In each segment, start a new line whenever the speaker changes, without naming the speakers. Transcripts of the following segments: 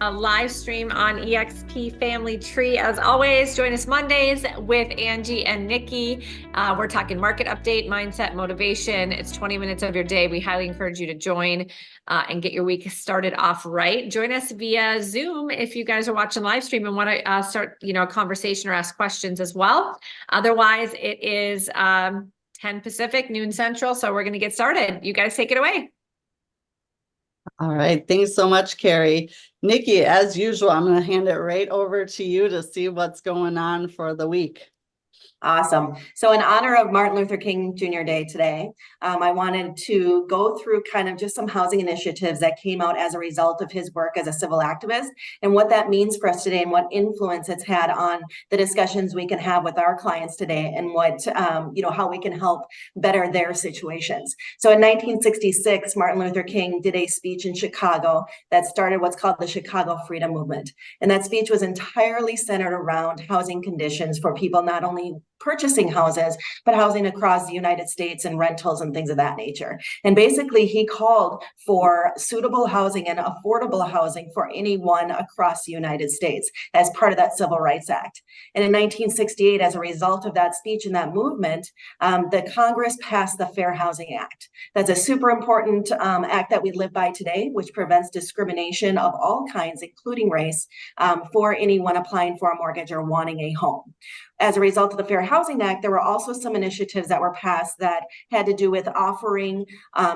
a live stream on EXP Family Tree. As always, join us Mondays with Angie and Nikki. We're talking market update, mindset, motivation. It's 20 minutes of your day. We highly encourage you to join and get your week started off right. Join us via Zoom if you guys are watching live stream and want to start, a conversation or ask questions as well. Otherwise, it is 10 Pacific, noon Central. So we're going to get started. You guys take it away.
All right. Thanks so much, Carrie. Nikki, as usual, I'm going to hand it right over to you to see what's going on for the week.
Awesome. So in honor of Martin Luther King Jr. Day today, I wanted to go through kind of just some housing initiatives that came out as a result of his work as a civil activist and what that means for us today and what influence it's had on the discussions we can have with our clients today and what, how we can help better their situations. So in 1966, Martin Luther King did a speech in Chicago that started what's called the Chicago Freedom Movement. And that speech was entirely centered around housing conditions for people not only purchasing houses, but housing across the United States and rentals and things of that nature. And basically he called for suitable housing and affordable housing for anyone across the United States as part of that Civil Rights Act. And in 1968, as a result of that speech and that movement, the Congress passed the Fair Housing Act. That's a super important act that we live by today, which prevents discrimination of all kinds, including race, for anyone applying for a mortgage or wanting a home. As a result of the Fair Housing Act, there were also some initiatives that were passed that had to do with offering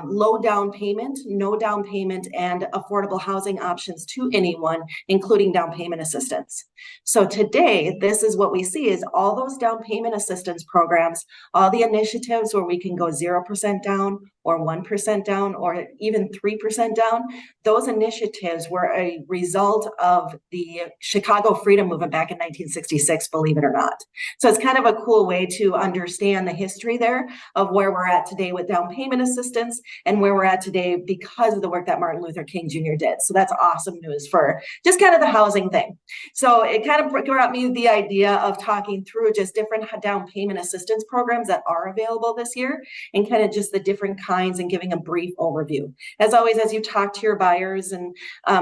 low down payment, no down payment, and affordable housing options to anyone, including down payment assistance. So today, this is what we see is all those down payment assistance programs, all the initiatives where we can go 0% down or 1% down or even 3% down. Those initiatives were a result of the Chicago Freedom Movement back in 1966, believe it or not. So it's kind of a cool way to understand the history there of where we're at today with down payment assistance and where we're at today because of the work that Martin Luther King Jr. did. So that's awesome news for just kind of the housing thing. So it kind of brought me the idea of talking through just different down payment assistance programs that are available this year and kind of just the different kinds and giving a brief overview. As always, as you talk to your buyers and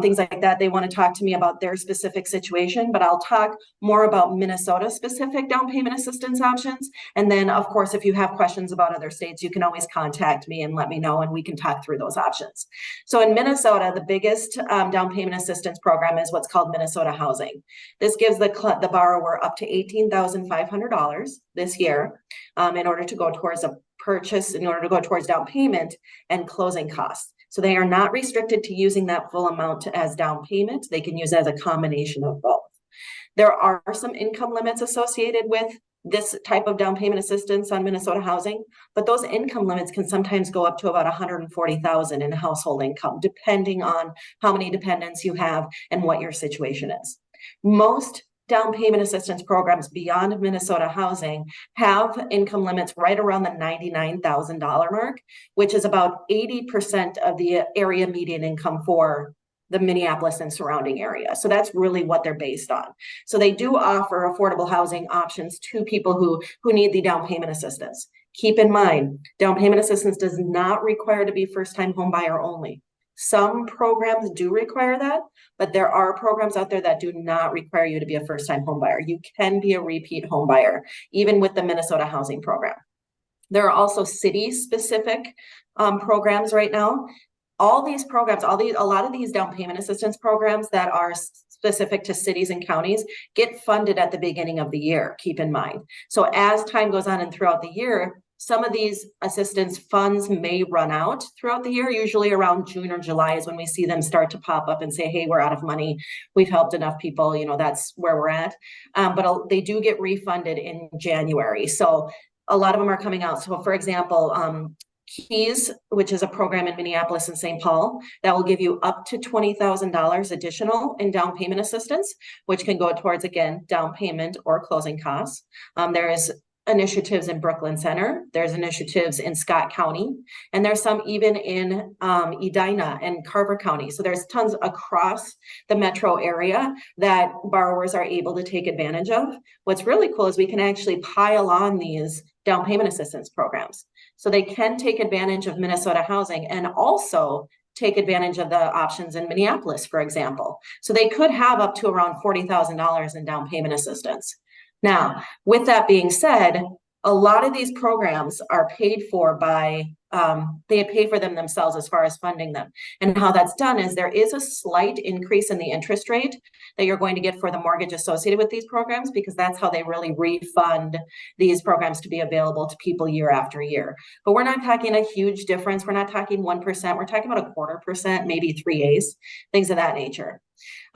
things like that, they want to talk to me about their specific situation, but I'll talk more about Minnesota specific down payment assistance options. And then of course, if you have questions about other states, you can always contact me and let me know and we can talk through those options. So in Minnesota, the biggest down payment assistance program is what's called Minnesota Housing. This gives the borrower up to $18,500 this year in order to go towards a purchase, in order to go towards down payment and closing costs. So they are not restricted to using that full amount as down payment. They can use it as a combination of both. There are some income limits associated with this type of down payment assistance on Minnesota Housing, but those income limits can sometimes go up to about $140,000 in household income, depending on how many dependents you have and what your situation is. Most down payment assistance programs beyond Minnesota Housing have income limits right around the $99,000 mark, which is about 80% of the area median income for the Minneapolis and surrounding area. So that's really what they're based on. So they do offer affordable housing options to people who need the down payment assistance. Keep in mind, down payment assistance does not require to be first-time home buyer only. Some programs do require that, but there are programs out there that do not require you to be a first-time home buyer. You can be a repeat home buyer, even with the Minnesota Housing Program. There are also city-specific programs right now. All these programs, a lot of these down payment assistance programs that are specific to cities and counties get funded at the beginning of the year, keep in mind. So as time goes on and throughout the year, some of these assistance funds may run out throughout the year. Usually around June or July is when we see them start to pop up and say, hey, we're out of money. We've helped enough people, that's where we're at. But they do get refunded in January. So a lot of them are coming out. So for example, Keys, which is a program in Minneapolis and St. Paul that will give you up to $20,000 additional in down payment assistance, which can go towards, again, down payment or closing costs. There is initiatives in Brooklyn Center. There's initiatives in Scott County, and there's some even in Edina and Carver County. So there's tons across the metro area that borrowers are able to take advantage of. What's really cool is we can actually pile on these down payment assistance programs. So they can take advantage of Minnesota Housing and also take advantage of the options in Minneapolis, for example. So they could have up to around $40,000 in down payment assistance. Now, with that being said, a lot of these programs are paid for by, they pay for them themselves as far as funding them. And how that's done is there is a slight increase in the interest rate that you're going to get for the mortgage associated with these programs, because that's how they really refund these programs to be available to people year after year. But we're not talking a huge difference. We're not talking 1%. We're talking about 0.25%, maybe 3/8, things of that nature.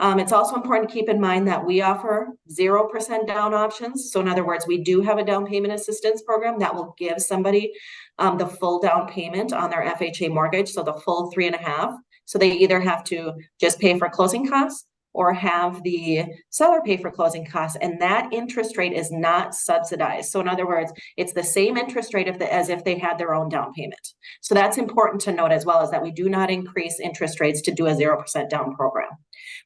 It's also important to keep in mind that we offer 0% down options. So in other words, we do have a down payment assistance program that will give somebody the full down payment on their FHA mortgage. So the full 3.5. So they either have to just pay for closing costs or have the seller pay for closing costs, and that interest rate is not subsidized. So in other words, it's the same interest rate as if they had their own down payment. So that's important to note as well, is that we do not increase interest rates to do a 0% down program.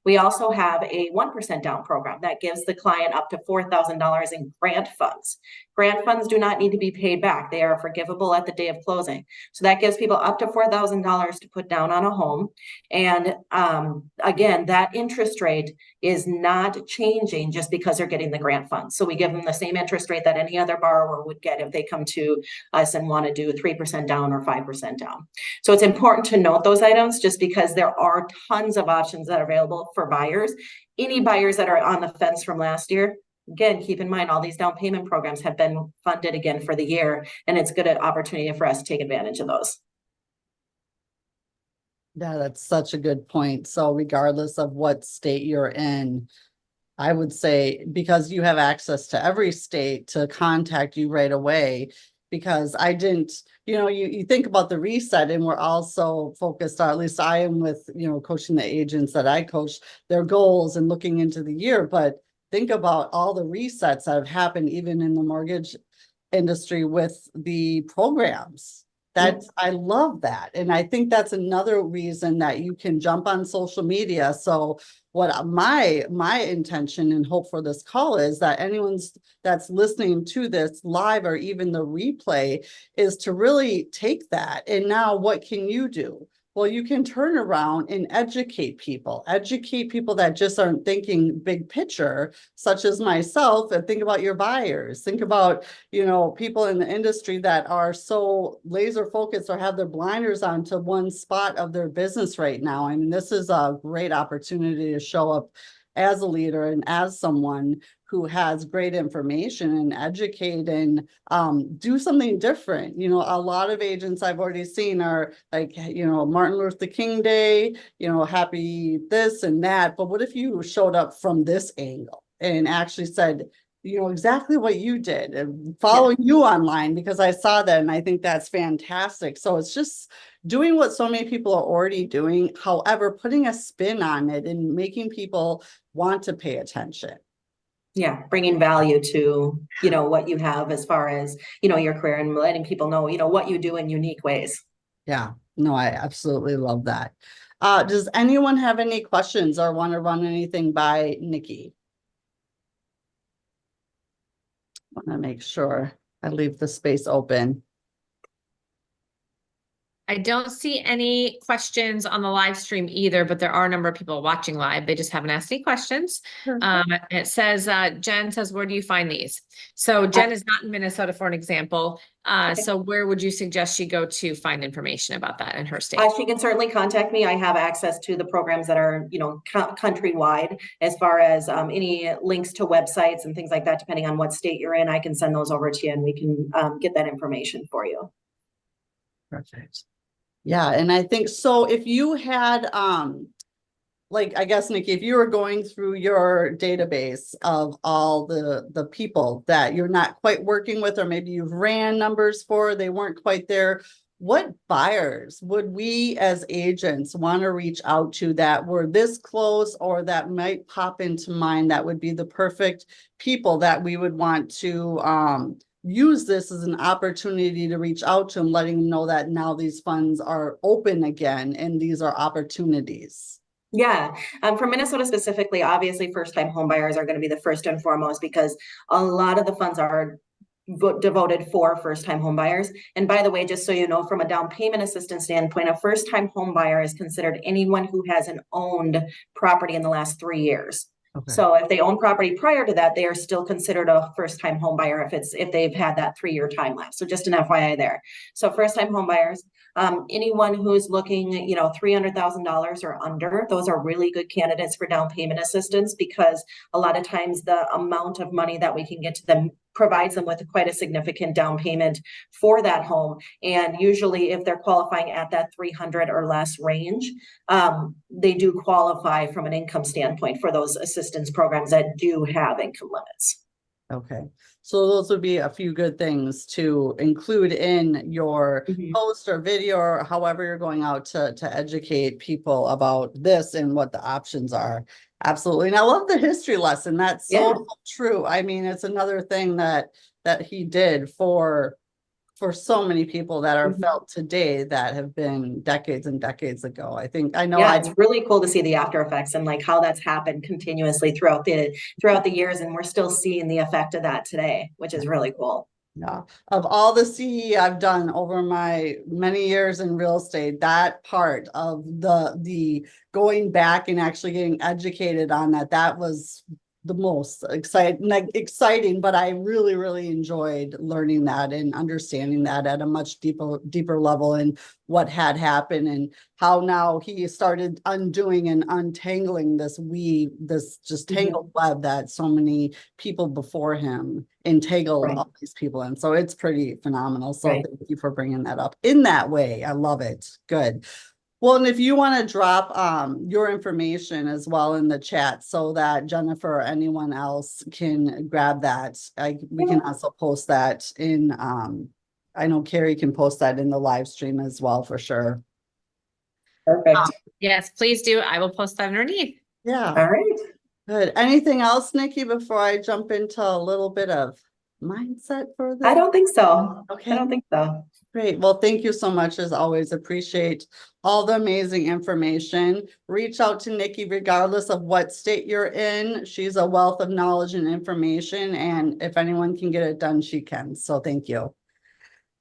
We also have a 1% down program that gives the client up to $4,000 in grant funds. Grant funds do not need to be paid back. They are forgivable at the day of closing. So that gives people up to $4,000 to put down on a home. And again, that interest rate is not changing just because they're getting the grant funds. So we give them the same interest rate that any other borrower would get if they come to us and want to do 3% down or 5% down. So it's important to note those items, just because there are tons of options that are available for buyers. Any buyers that are on the fence from last year, again, keep in mind all these down payment programs have been funded again for the year, and it's a good opportunity for us to take advantage of those.
Yeah, that's such a good point. So regardless of what state you're in, I would say, because you have access to every state, to contact you right away, because I didn't, you think about the reset, and we're also focused on, at least I am with, coaching the agents that I coach, their goals and looking into the year. But think about all the resets that have happened even in the mortgage industry with the programs. I love that. And I think that's another reason that you can jump on social media. So what my intention and hope for this call is that anyone that's listening to this live or even the replay is to really take that. And now what can you do? Well, you can turn around and educate people that just aren't thinking big picture, such as myself, and think about your buyers. Think about, people in the industry that are so laser focused or have their blinders on to one spot of their business right now. I mean, this is a great opportunity to show up as a leader and as someone who has great information and educate and do something different. A lot of agents I've already seen are like, Martin Luther King Day, happy this and that. But what if you showed up from this angle and actually said, exactly what you did, and following you online, because I saw that and I think that's fantastic. So it's just doing what so many people are already doing, however, putting a spin on it and making people want to pay attention.
Yeah, bringing value to, what you have as far as, your career, and letting people know, what you do in unique ways.
Yeah, no, I absolutely love that. Does anyone have any questions or want to run anything by Nikki? I want to make sure I leave the space open.
I don't see any questions on the live stream either, but there are a number of people watching live. They just haven't asked any questions. It says, Jen says, where do you find these? So Jen is not in Minnesota, for an example.
Okay.
So where would you suggest she go to find information about that in her state?
She can certainly contact me. I have access to the programs that are, countrywide, as far as any links to websites and things like that, depending on what state you're in. I can send those over to you and we can get that information for you.
Perfect. Yeah, and I think so. If you had, I guess, Nikki, if you were going through your database of all the people that you're not quite working with, or maybe you've ran numbers for, they weren't quite there, what buyers would we as agents want to reach out to that were this close, or that might pop into mind that would be the perfect people that we would want to use this as an opportunity to reach out to them, letting them know that now these funds are open again and these are opportunities?
Yeah, for Minnesota specifically, obviously first-time home buyers are going to be the first and foremost, because a lot of the funds are devoted for first-time home buyers. And by the way, just so you know, from a down payment assistance standpoint, a first-time home buyer is considered anyone who hasn't owned property in the last 3 years.
Okay.
So if they own property prior to that, they are still considered a first-time home buyer if they've had that 3-year time lapse. So just an FYI there. So first-time home buyers, anyone who's looking, $300,000 or under, those are really good candidates for down payment assistance, because a lot of times the amount of money that we can get to them provides them with quite a significant down payment for that home. And usually if they're qualifying at that 300 or less range, they do qualify from an income standpoint for those assistance programs that do have income limits.
Okay, so those would be a few good things to include in your post or video, or however you're going out to educate people about this and what the options are. Absolutely. And I love the history lesson. That's so true. I mean, it's another thing that he did for so many people that are felt today that have been decades and decades ago.
It's really cool to see the after effects and like how that's happened continuously throughout the years, and we're still seeing the effect of that today, which is really cool.
Yeah, of all the CE I've done over my many years in real estate, that part of the going back and actually getting educated on that was the most exciting, but I really, really enjoyed learning that and understanding that at a much deeper level, and what had happened and how now he started undoing and untangling this just tangled web that so many people before him entangled all these people in. So it's pretty phenomenal. So thank you for bringing that up in that way. I love it. Good. Well, and if you want to drop your information as well in the chat so that Jennifer or anyone else can grab that, we can also post that in, I know Carrie can post that in the live stream as well for sure.
Perfect.
Yes, please do. I will post that underneath.
Yeah.
All right.
Good. Anything else, Nikki, before I jump into a little bit of mindset for this?
I don't think so.
Okay.
I don't think so.
Great. Well, thank you so much. As always, appreciate all the amazing information. Reach out to Nikki regardless of what state you're in. She's a wealth of knowledge and information, and if anyone can get it done, she can. So thank you.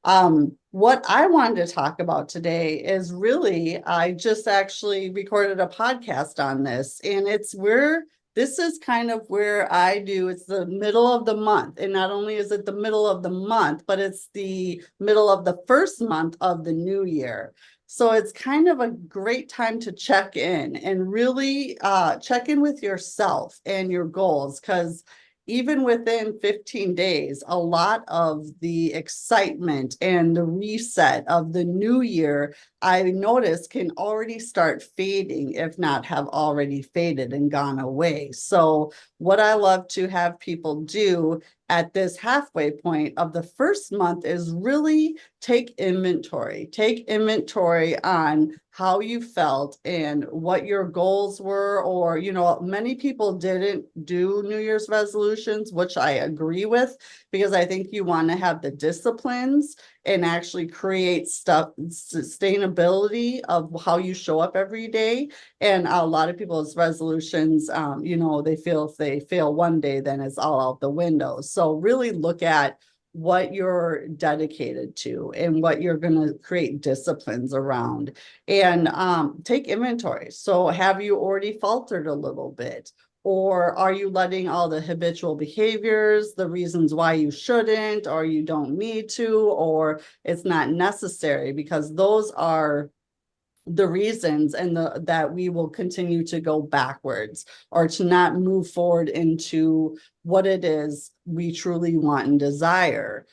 What I wanted to talk about today is really, I just actually recorded a podcast on this, and this is kind of where it's the middle of the month. And not only is it the middle of the month, but it's the middle of the first month of the new year. So it's kind of a great time to check in and really check in with yourself and your goals, because even within 15 days, a lot of the excitement and the reset of the new year, I noticed, can already start fading, if not have already faded and gone away. So what I love to have people do at this halfway point of the first month is really take inventory on how you felt and what your goals were. Or, many people didn't do New Year's resolutions, which I agree with, because I think you want to have the disciplines and actually create sustainability of how you show up every day. And a lot of people's resolutions, they feel if they fail one day, then it's all out the window. So really look at what you're dedicated to and what you're going to create disciplines around, and take inventory. So have you already faltered a little bit? Or are you letting all the habitual behaviors, the reasons why you shouldn't, or you don't need to, or it's not necessary? Because those are the reasons that we will continue to go backwards, or to not move forward into what it is we truly want and desire.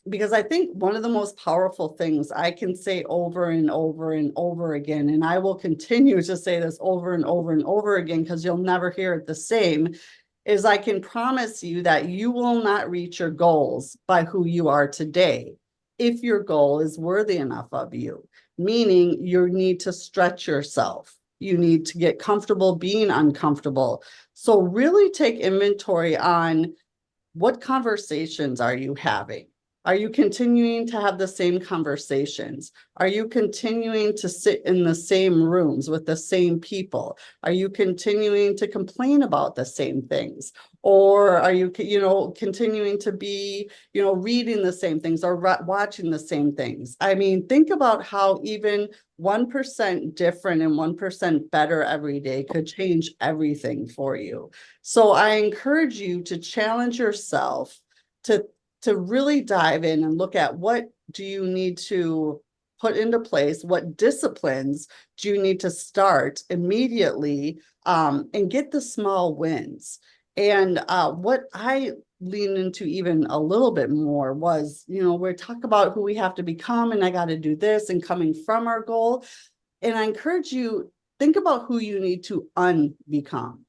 Because I think one of the most powerful things I can say over and over and over again, and I will continue to say this over and over and over again, because you'll never hear it the same, is I can promise you that you will not reach your goals by who you are today, if your goal is worthy enough of you. Meaning you need to stretch yourself. You need to get comfortable being uncomfortable. So really take inventory on what conversations are you having? Are you continuing to have the same conversations? Are you continuing to sit in the same rooms with the same people? Are you continuing to complain about the same things? Or are you, continuing to be, reading the same things or watching the same things? I mean, think about how even 1% different and 1% better every day could change everything for you. So I encourage you to challenge yourself to really dive in and look at what do you need to put into place, what disciplines do you need to start immediately, and get the small wins. And what I lean into even a little bit more was, we talk about who we have to become, and I got to do this, and coming from our goal. And I encourage you, think about who you need to unbecome.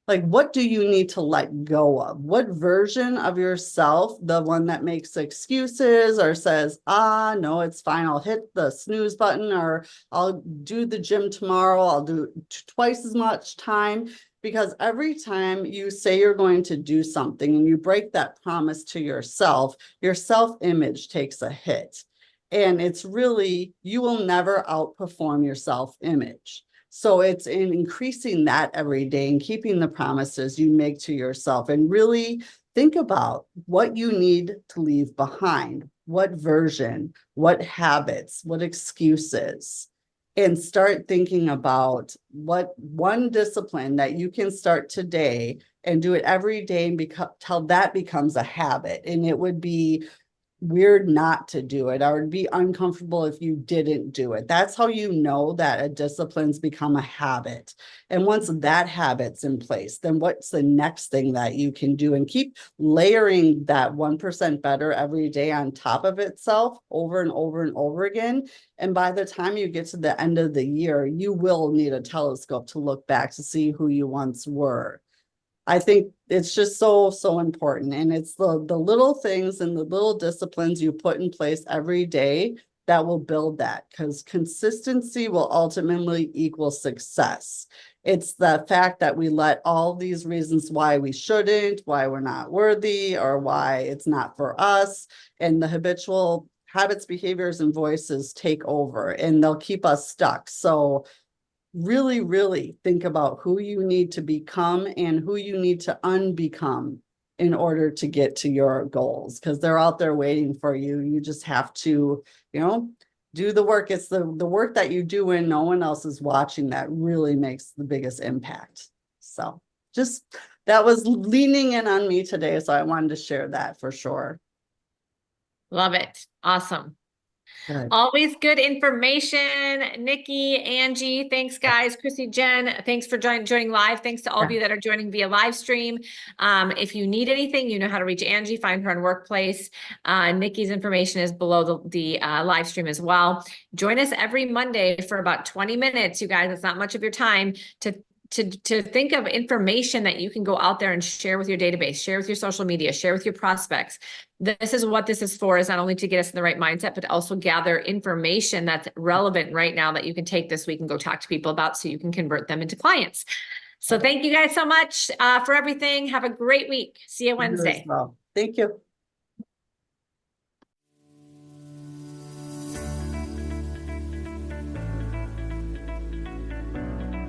Like, what do you need to let go of? What version of yourself, the one that makes excuses or says, no, it's fine, I'll hit the snooze button, or I'll do the gym tomorrow, I'll do twice as much time. Because every time you say you're going to do something and you break that promise to yourself, your self-image takes a hit. And it's really, you will never outperform your self-image. So it's in increasing that every day and keeping the promises you make to yourself, and really think about what you need to leave behind, what version, what habits, what excuses, and start thinking about what one discipline that you can start today and do it every day and till that becomes a habit. And it would be weird not to do it. I would be uncomfortable if you didn't do it. That's how you know that a discipline's become a habit. And once that habit's in place, then what's the next thing that you can do? And keep layering that 1% better every day on top of itself over and over and over again. And by the time you get to the end of the year, you will need a telescope to look back to see who you once were. I think it's just so important. And it's the little things and the little disciplines you put in place every day that will build that, because consistency will ultimately equal success. It's the fact that we let all these reasons why we shouldn't, why we're not worthy, or why it's not for us, and the habitual habits, behaviors, and voices take over, and they'll keep us stuck. So really think about who you need to become and who you need to unbecome in order to get to your goals, because they're out there waiting for you. You just have to, do the work. It's the work that you do when no one else is watching that really makes the biggest impact. So just, that was leaning in on me today, so I wanted to share that for sure.
Love it. Awesome.
Good.
Always good information. Nikki, Angie, thanks guys. Chrissy, Jen, thanks for joining live. Thanks to all of you that are joining via live stream. If you need anything, you know how to reach Angie, find her on Workplace. Nikki's information is below the live stream as well. Join us every Monday for about 20 minutes, you guys. It's not much of your time to think of information that you can go out there and share with your database, share with your social media, share with your prospects. This is what this is for, is not only to get us in the right mindset, but also gather information that's relevant right now that you can take this week and go talk to people about so you can convert them into clients. So thank you guys so much for everything. Have a great week. See you Wednesday.
Well, thank you.